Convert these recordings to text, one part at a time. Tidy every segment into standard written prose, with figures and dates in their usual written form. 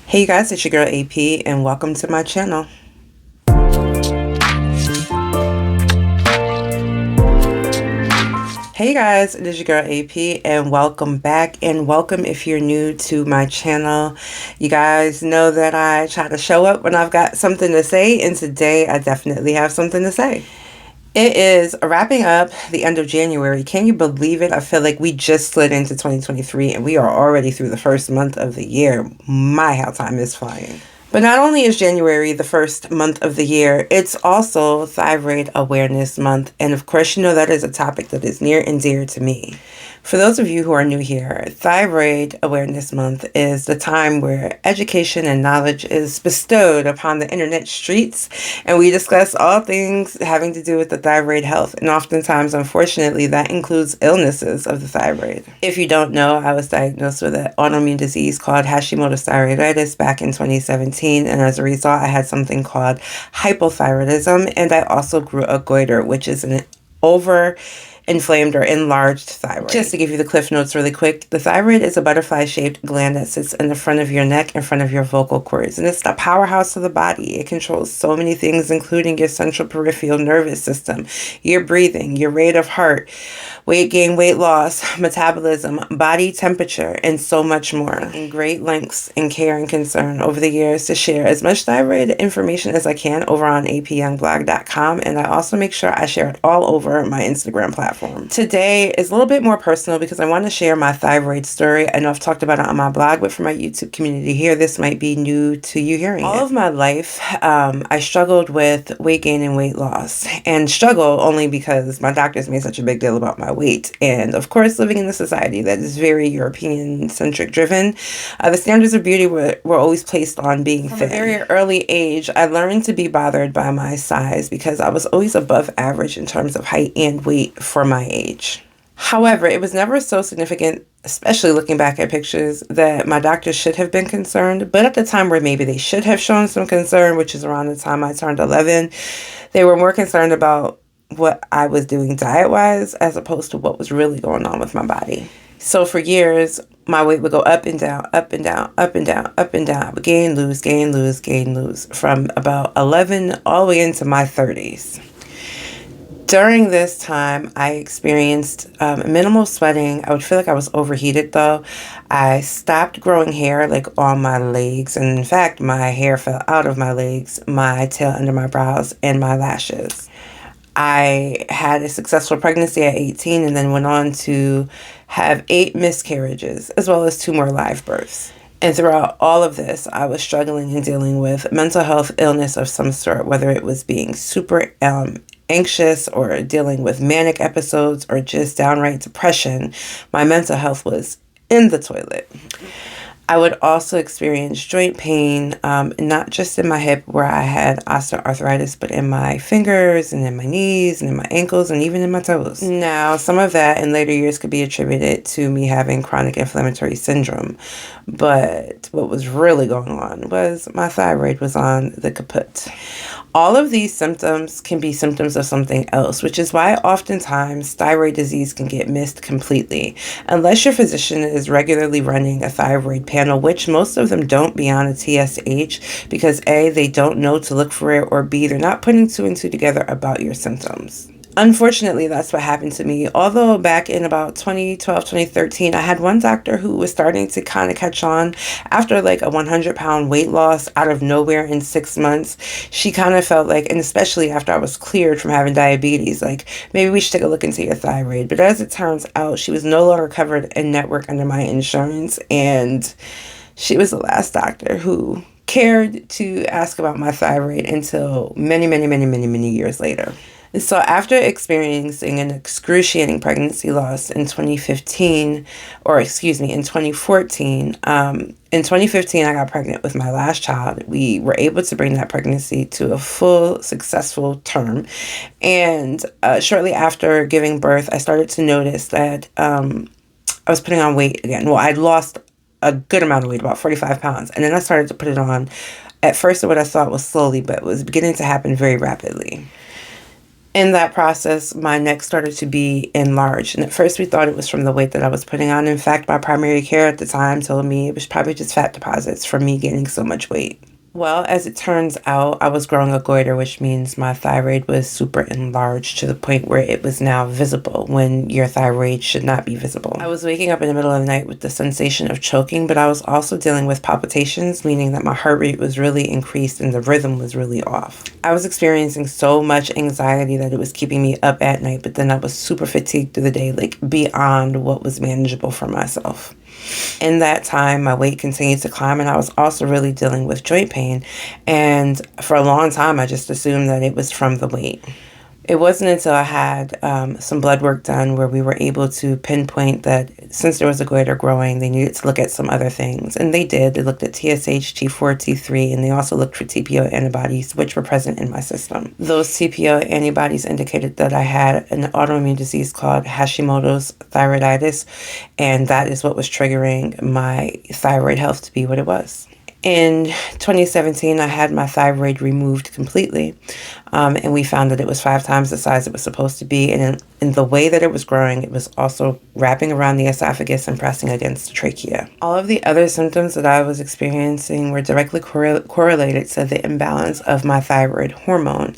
Hey you guys, it's your girl AP and welcome to my channel. Hey guys, it is your girl AP and welcome back, and welcome if you're new to my channel. You guys know that I try to show up when I've got something to say, and today I definitely have something to say. It is wrapping up the end of January. Can you believe it? I feel like we just slid into 2023 and we are already through the first month of the year. My, how time is flying. But not only is January the first month of the year, it's also Thyroid Awareness Month. And of course, you know that is a topic that is near and dear to me. For those of you who are new here, Thyroid Awareness Month is the time where education and knowledge is bestowed upon the internet streets, and we discuss all things having to do with the thyroid health. And oftentimes, unfortunately, that includes illnesses of the thyroid. If you don't know, I was diagnosed with an autoimmune disease called Hashimoto's thyroiditis back in 2017, and as a result, I had something called hypothyroidism, and I also grew a goiter, which is an inflamed or enlarged thyroid. Just to give you the cliff notes really quick, the thyroid is a butterfly-shaped gland that sits in the front of your neck, in front of your vocal cords, and it's the powerhouse of the body. It controls so many things, including your central peripheral nervous system, your breathing, your rate of heart, weight gain, weight loss, metabolism, body temperature, and so much more. In great lengths and care and concern over the years to share as much thyroid information as I can over on apyoungblog.com, and I also make sure I share it all over my Instagram platform. Today is a little bit more personal because I want to share my thyroid story. I know I've talked about it on my blog, but for my YouTube community here, this might be new to you hearing it. All of my life, I struggled with weight gain and weight loss, and struggle only because my doctors made such a big deal about my weight. And of course, living in a society that is very European-centric driven, the standards of beauty were always placed on being thin. From a very early age, I learned to be bothered by my size because I was always above average in terms of height and weight for my age. However, it was never so significant, especially looking back at pictures, that my doctors should have been concerned. But at the time where maybe they should have shown some concern, which is around the time I turned 11, they were more concerned about what I was doing diet-wise as opposed to what was really going on with my body. So for years, my weight would go up and down, up and down, up and down, up and down. I would gain, lose, gain, lose, gain, lose from about 11 all the way into my 30s. During this time, I experienced minimal sweating. I would feel like I was overheated though. I stopped growing hair like on my legs. And in fact, my hair fell out of my legs, my tail under my brows, and my lashes. I had a successful pregnancy at 18 and then went on to have 8 miscarriages as well as 2 more live births. And throughout all of this, I was struggling and dealing with mental health illness of some sort, whether it was being super anxious or dealing with manic episodes or just downright depression. My mental health was in the toilet. I would also experience joint pain, not just in my hip where I had osteoarthritis, but in my fingers and in my knees and in my ankles and even in my toes. Now, some of that in later years could be attributed to me having chronic inflammatory syndrome. But what was really going on was my thyroid was on the kaput. All of these symptoms can be symptoms of something else, which is why oftentimes thyroid disease can get missed completely. Unless your physician is regularly running a thyroid panel, which most of them don't beyond a TSH, because A, they don't know to look for it, or B, they're not putting 2 and 2 together about your symptoms. Unfortunately, that's what happened to me. Although back in about 2012, 2013, I had one doctor who was starting to kind of catch on after like a 100-pound weight loss out of nowhere in 6 months. She kind of felt like, and especially after I was cleared from having diabetes, like maybe we should take a look into your thyroid. But as it turns out, she was no longer covered in network under my insurance. And she was the last doctor who cared to ask about my thyroid until many, many, many, many, many years later. So after experiencing an excruciating pregnancy loss in 2014, in 2015, I got pregnant with my last child. We were able to bring that pregnancy to a full, successful term. And shortly after giving birth, I started to notice that I was putting on weight again. Well, I'd lost a good amount of weight, about 45 pounds. And then I started to put it on at first what I thought was slowly, but it was beginning to happen very rapidly. In that process, my neck started to be enlarged. And at first, we thought it was from the weight that I was putting on. In fact, my primary care at the time told me it was probably just fat deposits from me gaining so much weight. Well, as it turns out, I was growing a goiter, which means my thyroid was super enlarged to the point where it was now visible when your thyroid should not be visible. I was waking up in the middle of the night with the sensation of choking, but I was also dealing with palpitations, meaning that my heart rate was really increased and the rhythm was really off. I was experiencing so much anxiety that it was keeping me up at night, but then I was super fatigued through the day, like beyond what was manageable for myself. In that time, my weight continued to climb, and I was also really dealing with joint pain. And for a long time, I just assumed that it was from the weight. It wasn't until I had some blood work done where we were able to pinpoint that since there was a goiter growing, they needed to look at some other things. And they did. They looked at TSH, T4, T3, and they also looked for TPO antibodies, which were present in my system. Those TPO antibodies indicated that I had an autoimmune disease called Hashimoto's thyroiditis, and that is what was triggering my thyroid health to be what it was. In 2017, I had my thyroid removed completely, and we found that it was 5 times the size it was supposed to be. And in the way that it was growing, it was also wrapping around the esophagus and pressing against the trachea. All of the other symptoms that I was experiencing were directly correlated to the imbalance of my thyroid hormone.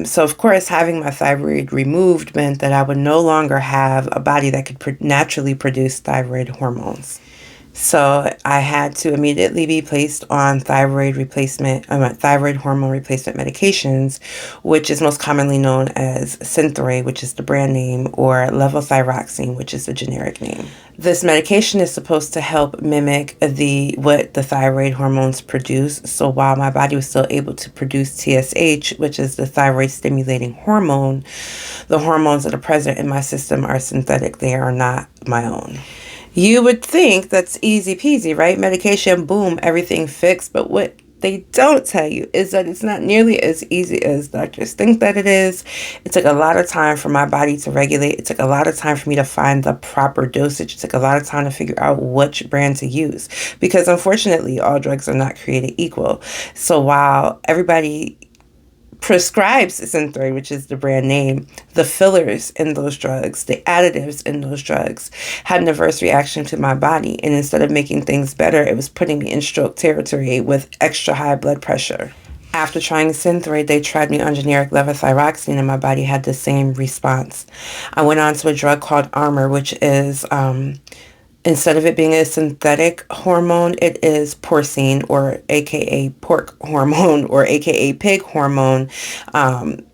So, of course, having my thyroid removed meant that I would no longer have a body that could naturally produce thyroid hormones. So I had to immediately be placed on thyroid hormone replacement medications, which is most commonly known as Synthroid, which is the brand name, or levothyroxine, which is the generic name. This medication is supposed to help mimic what the thyroid hormones produce. So while my body was still able to produce TSH, which is the thyroid stimulating hormone, the hormones that are present in my system are synthetic. They are not my own. You would think that's easy peasy, right? Medication, boom, everything fixed. But what they don't tell you is that it's not nearly as easy as doctors think that it is. It took a lot of time for my body to regulate. It took a lot of time for me to find the proper dosage. It took a lot of time to figure out which brand to use, because unfortunately, all drugs are not created equal. So while everybody prescribes Synthroid, which is the brand name, the fillers in those drugs, the additives in those drugs had an adverse reaction to my body. And instead of making things better, it was putting me in stroke territory with extra high blood pressure. After trying Synthroid, they tried me on generic levothyroxine, and my body had the same response. I went on to a drug called Armour, which is instead of it being a synthetic hormone, it is porcine, or aka pork hormone, or aka pig hormone,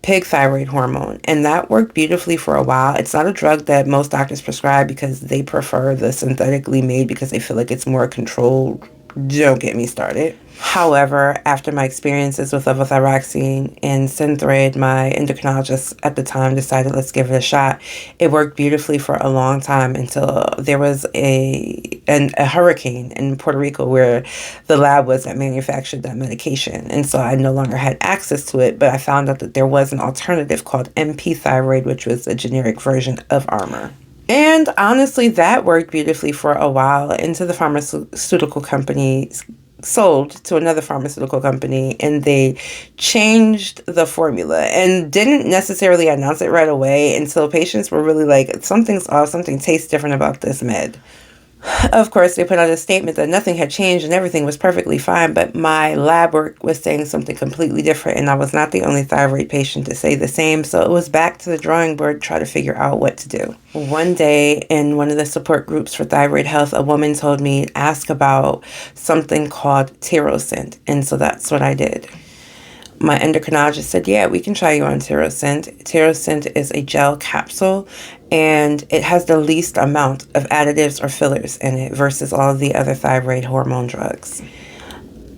pig thyroid hormone. And that worked beautifully for a while. It's not a drug that most doctors prescribe because they prefer the synthetically made because they feel like it's more controlled. Don't get me started. However, after my experiences with levothyroxine and Synthroid, my endocrinologist at the time decided, let's give it a shot. It worked beautifully for a long time until there was a hurricane in Puerto Rico where the lab was that manufactured that medication. And so I no longer had access to it, but I found out that there was an alternative called MP Thyroid, which was a generic version of Armour. And honestly, that worked beautifully for a while until the pharmaceutical company sold to another pharmaceutical company, and they changed the formula and didn't necessarily announce it right away until patients were really like, something's off, something tastes different about this med. Of course, they put out a statement that nothing had changed and everything was perfectly fine, but my lab work was saying something completely different, and I was not the only thyroid patient to say the same, so it was back to the drawing board to try to figure out what to do. One day, in one of the support groups for thyroid health, a woman told me to ask about something called Tirosint, and so that's what I did. My endocrinologist said, yeah, we can try you on Tirosint. Tirosint is a gel capsule, and it has the least amount of additives or fillers in it versus all of the other thyroid hormone drugs.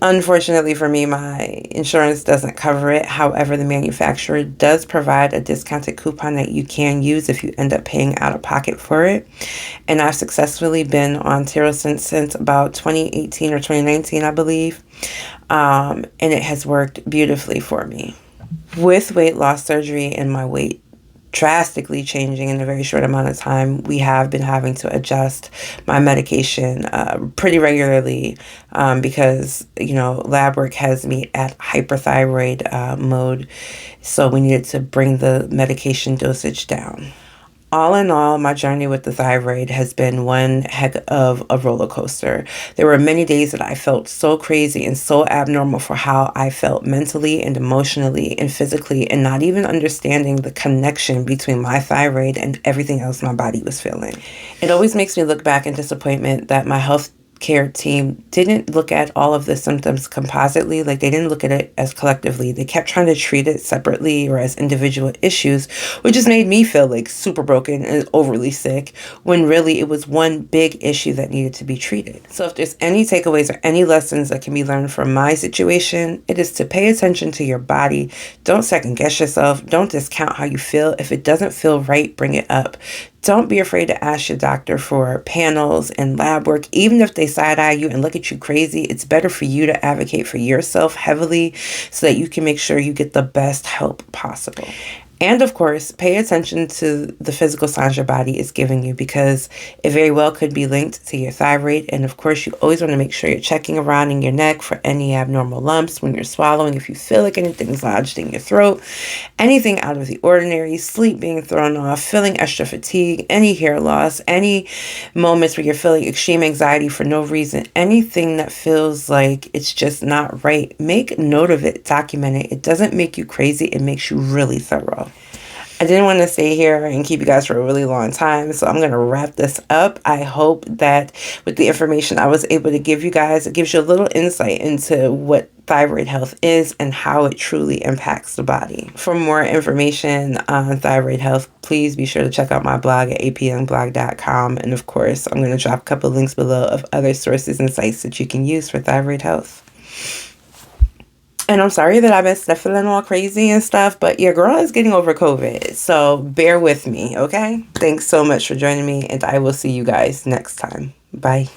Unfortunately for me, my insurance doesn't cover it. However, the manufacturer does provide a discounted coupon that you can use if you end up paying out of pocket for it. And I've successfully been on Tirosint since about 2018 or 2019, I believe. And it has worked beautifully for me. With weight loss surgery and my weight drastically changing in a very short amount of time. We have been having to adjust my medication pretty regularly because, lab work has me at hyperthyroid mode. So we needed to bring the medication dosage down. All in all, my journey with the thyroid has been one heck of a roller coaster. There were many days that I felt so crazy and so abnormal for how I felt mentally and emotionally and physically, and not even understanding the connection between my thyroid and everything else my body was feeling. It always makes me look back in disappointment that my health care team didn't look at all of the symptoms compositely. Like, they didn't look at it as collectively. They kept trying to treat it separately or as individual issues, which just made me feel like super broken and overly sick, when really it was one big issue that needed to be treated. So if there's any takeaways or any lessons that can be learned from my situation, it is to pay attention to your body. Don't second guess yourself. Don't discount how you feel. If it doesn't feel right, bring it up. Don't be afraid to ask your doctor for panels and lab work. Even if they side-eye you and look at you crazy, it's better for you to advocate for yourself heavily so that you can make sure you get the best help possible. And of course, pay attention to the physical signs your body is giving you, because it very well could be linked to your thyroid. And of course, you always want to make sure you're checking around in your neck for any abnormal lumps when you're swallowing. If you feel like anything's lodged in your throat, anything out of the ordinary, sleep being thrown off, feeling extra fatigue, any hair loss, any moments where you're feeling extreme anxiety for no reason, anything that feels like it's just not right, make note of it, document it. It doesn't make you crazy. It makes you really thorough. I didn't want to stay here and keep you guys for a really long time, so I'm going to wrap this up. I hope that with the information I was able to give you guys, it gives you a little insight into what thyroid health is and how it truly impacts the body. For more information on thyroid health, please be sure to check out my blog at apyoungblog.com. And of course, I'm going to drop a couple links below of other sources and sites that you can use for thyroid health. And I'm sorry that I've been sniffling all crazy and stuff, but your girl is getting over COVID. So bear with me, okay? Thanks so much for joining me, and I will see you guys next time. Bye.